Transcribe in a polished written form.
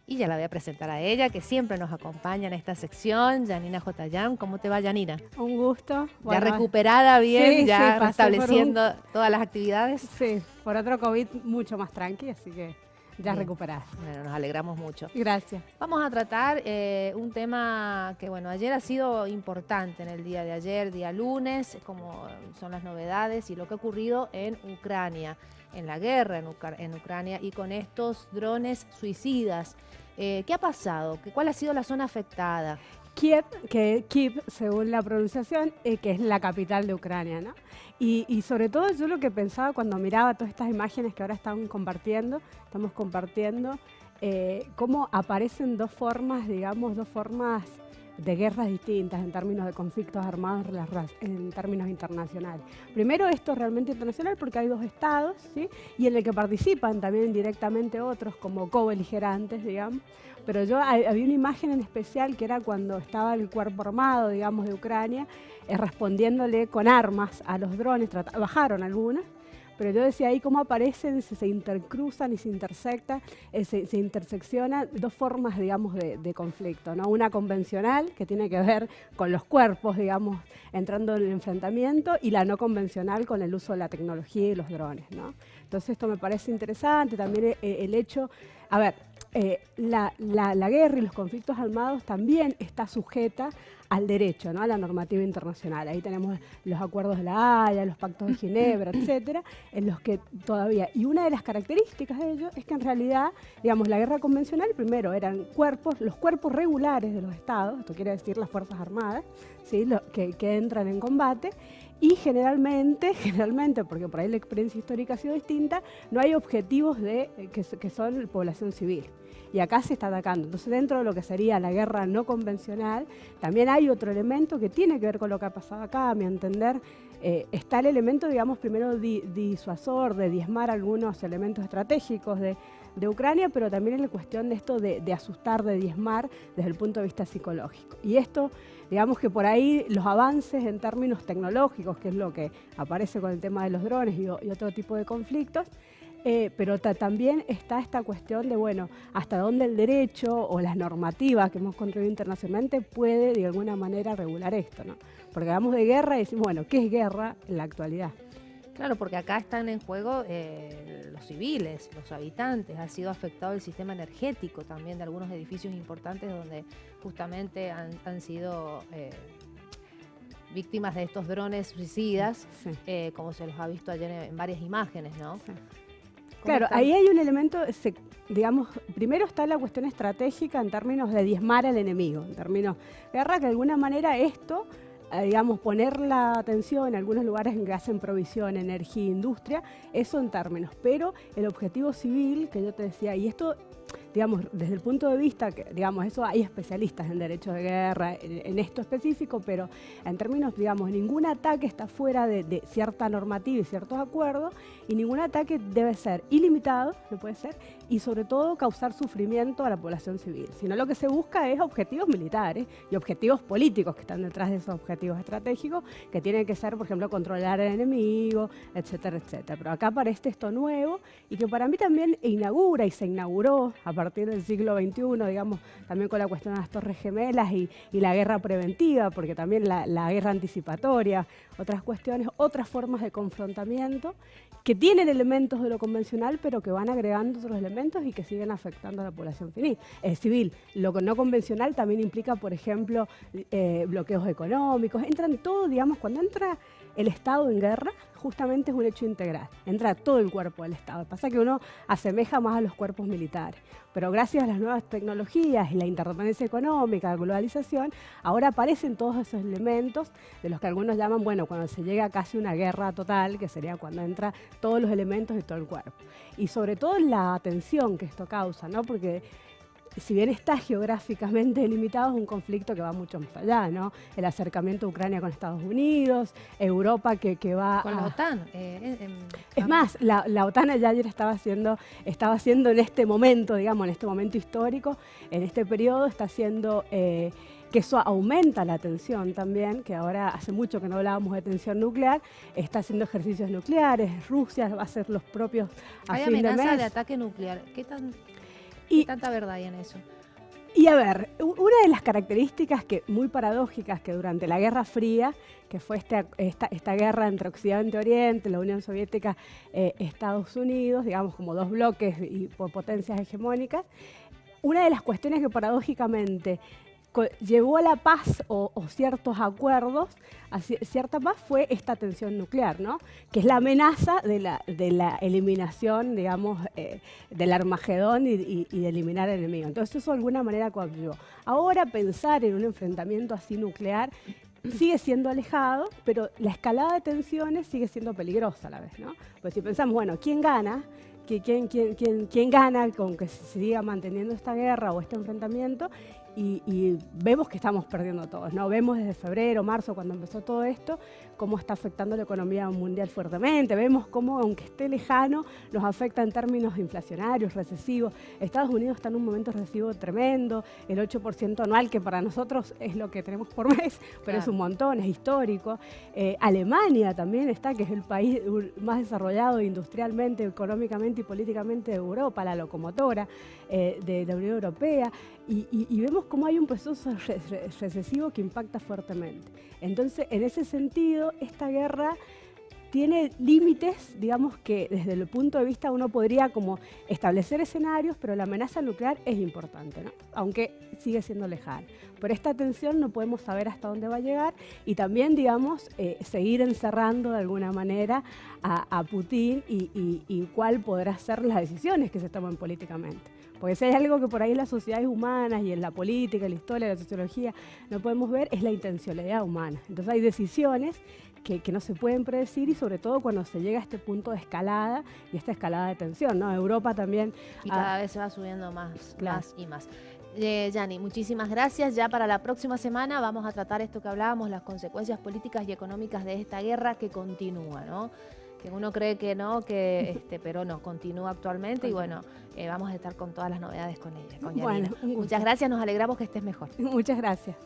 Y ya la voy a presentar a ella, que siempre nos acompaña en esta sección, Janina Jotayán. ¿Cómo te va, Janina? Un gusto. ¿Ya Bueno, recuperada bien? sí, ¿Ya sí, pasé restableciendo todas las actividades? Sí, por otro COVID mucho más tranqui, así que ya Bien. recuperada. Bueno, nos alegramos mucho. Gracias. Vamos a tratar un tema que, bueno, ayer ha sido importante en el día de ayer, día lunes, como son las novedades y lo que ha ocurrido en Ucrania, en la guerra en Ucrania y con estos drones suicidas. ¿Qué ha pasado? ¿Cuál ha sido la zona afectada? Kiev, según la pronunciación, que es la capital de Ucrania, ¿no? Y sobre todo yo lo que pensaba cuando miraba todas estas imágenes que ahora estamos compartiendo, cómo aparecen dos formas de guerras distintas en términos de conflictos armados en términos internacionales. Primero, esto es realmente internacional porque hay dos estados, ¿sí? Y en el que participan también directamente otros como co-beligerantes, digamos. Pero había una imagen en especial que era cuando estaba el cuerpo armado, digamos, de Ucrania, respondiéndole con armas a los drones, bajaron algunas. Pero yo decía ahí cómo aparecen, se intercruzan y se intersectan, se interseccionan dos formas, digamos, de conflicto, ¿no? Una convencional, que tiene que ver con los cuerpos, digamos, entrando en el enfrentamiento, y la no convencional con el uso de la tecnología y los drones, ¿no? Entonces esto me parece interesante, también el hecho, a ver, la guerra y los conflictos armados también está sujeta al derecho, ¿no? A la normativa internacional. Ahí tenemos los acuerdos de la Haya, los pactos de Ginebra, etcétera, en los que todavía, y una de las características de ello es que en realidad, digamos, la guerra convencional primero eran los cuerpos regulares de los estados, esto quiere decir las Fuerzas Armadas, ¿sí? que entran en combate, y generalmente, porque por ahí la experiencia histórica ha sido distinta, no hay objetivos que son población civil. Y acá se está atacando. Entonces, dentro de lo que sería la guerra no convencional, también hay otro elemento que tiene que ver con lo que ha pasado acá, a mi entender. Está el elemento, digamos, primero disuasor, de diezmar algunos elementos estratégicos de Ucrania, pero también en la cuestión de esto de asustar, de diezmar desde el punto de vista psicológico. Y esto, digamos que por ahí los avances en términos tecnológicos, que es lo que aparece con el tema de los drones y otro tipo de conflictos, pero también está esta cuestión de, bueno, hasta dónde el derecho o las normativas que hemos construido internacionalmente puede de alguna manera regular esto, ¿no? Porque hablamos de guerra y decimos, bueno, ¿qué es guerra en la actualidad? Claro, porque acá están en juego los civiles, los habitantes. Ha sido afectado el sistema energético también de algunos edificios importantes donde justamente han sido víctimas de estos drones suicidas, sí. Como se los ha visto ayer en varias imágenes, ¿no? Sí. Claro, ahí hay un elemento, digamos, primero está la cuestión estratégica en términos de diezmar al enemigo, en términos de guerra, que de alguna manera esto, digamos, poner la atención en algunos lugares en que hacen provisión, energía, industria, eso en términos, pero el objetivo civil, que yo te decía, y esto, digamos, desde el punto de vista, que, digamos, eso hay especialistas en derecho de guerra, en esto específico, pero en términos, digamos, ningún ataque está fuera de cierta normativa y ciertos acuerdos, y ningún ataque debe ser ilimitado, no puede ser, y sobre todo causar sufrimiento a la población civil. Sino lo que se busca es objetivos militares y objetivos políticos que están detrás de esos objetivos estratégicos, que tienen que ser, por ejemplo, controlar al enemigo, etcétera, etcétera. Pero acá aparece esto nuevo y que para mí también inaugura y se inauguró a partir del siglo XXI, digamos, también con la cuestión de las Torres Gemelas y la guerra preventiva, porque también la guerra anticipatoria, otras cuestiones, otras formas de confrontamiento que tienen elementos de lo convencional, pero que van agregando otros elementos y que siguen afectando a la población civil. Lo no convencional también implica, por ejemplo, bloqueos económicos. Entran todo, digamos, cuando entra el Estado en guerra, justamente es un hecho integral. Entra todo el cuerpo del Estado. Pasa que uno asemeja más a los cuerpos militares. Pero gracias a las nuevas tecnologías y la interdependencia económica, la globalización, ahora aparecen todos esos elementos de los que algunos llaman, bueno, cuando se llega a casi una guerra total, que sería cuando entra todos los elementos de todo el cuerpo. Y sobre todo la tensión que esto causa, ¿no? Porque si bien está geográficamente delimitado, es un conflicto que va mucho más allá, ¿no? El acercamiento de Ucrania con Estados Unidos, Europa que va con la OTAN. Es más, la OTAN ayer estaba haciendo en este momento, digamos, en este momento histórico, en este periodo, está haciendo que eso aumenta la tensión también, que ahora hace mucho que no hablábamos de tensión nuclear, está haciendo ejercicios nucleares, Rusia va a hacer los propios a Hay fin de mes. amenaza de ataque nuclear. ¿Qué tanta verdad hay en eso? Y a ver, una de las características muy paradójicas que durante la Guerra Fría, que fue esta guerra entre Occidente y Oriente, la Unión Soviética, Estados Unidos, digamos como dos bloques y por potencias hegemónicas, una de las cuestiones que paradójicamente llevó a la paz o ciertos acuerdos, a cierta paz, fue esta tensión nuclear, ¿no? Que es la amenaza de la eliminación, digamos, del Armagedón y de eliminar al enemigo. Entonces eso de alguna manera coadyuvó. Ahora pensar en un enfrentamiento así nuclear sigue siendo alejado, pero la escalada de tensiones sigue siendo peligrosa a la vez, ¿no? Pues si pensamos, bueno, ¿quién gana? ¿Quién gana con que se siga manteniendo esta guerra o este enfrentamiento? Y vemos que estamos perdiendo todos, ¿no? Vemos desde febrero, marzo, cuando empezó todo esto, cómo está afectando la economía mundial fuertemente. Vemos cómo, aunque esté lejano, nos afecta en términos inflacionarios, recesivos. Estados Unidos está en un momento recesivo tremendo, el 8% anual, que para nosotros es lo que tenemos por mes, pero claro, es un montón, es histórico. Alemania también está, que es el país más desarrollado industrialmente, económicamente y políticamente de Europa, la locomotora de la Unión Europea. Y vemos cómo hay un proceso recesivo que impacta fuertemente. Entonces, en ese sentido, esta guerra tiene límites, digamos que desde el punto de vista uno podría como establecer escenarios, pero la amenaza nuclear es importante, ¿no? Aunque sigue siendo lejana. Por esta tensión no podemos saber hasta dónde va a llegar y también, digamos, seguir encerrando de alguna manera a Putin y cuál podrá ser las decisiones que se toman políticamente. Porque si hay algo que por ahí en las sociedades humanas y en la política, en la historia, en la sociología no podemos ver, es la intencionalidad humana. Entonces hay decisiones que no se pueden predecir y sobre todo cuando se llega a este punto de escalada y esta escalada de tensión, ¿no? Europa también... Y cada vez se va subiendo más, claro, más y más. Yani, muchísimas gracias. Ya para la próxima semana vamos a tratar esto que hablábamos, las consecuencias políticas y económicas de esta guerra que continúa, ¿no? Que uno cree que no, pero no, continúa actualmente y bueno, vamos a estar con todas las novedades con ella, con Yanina. Bueno, muchas gracias, nos alegramos que estés mejor. Muchas gracias.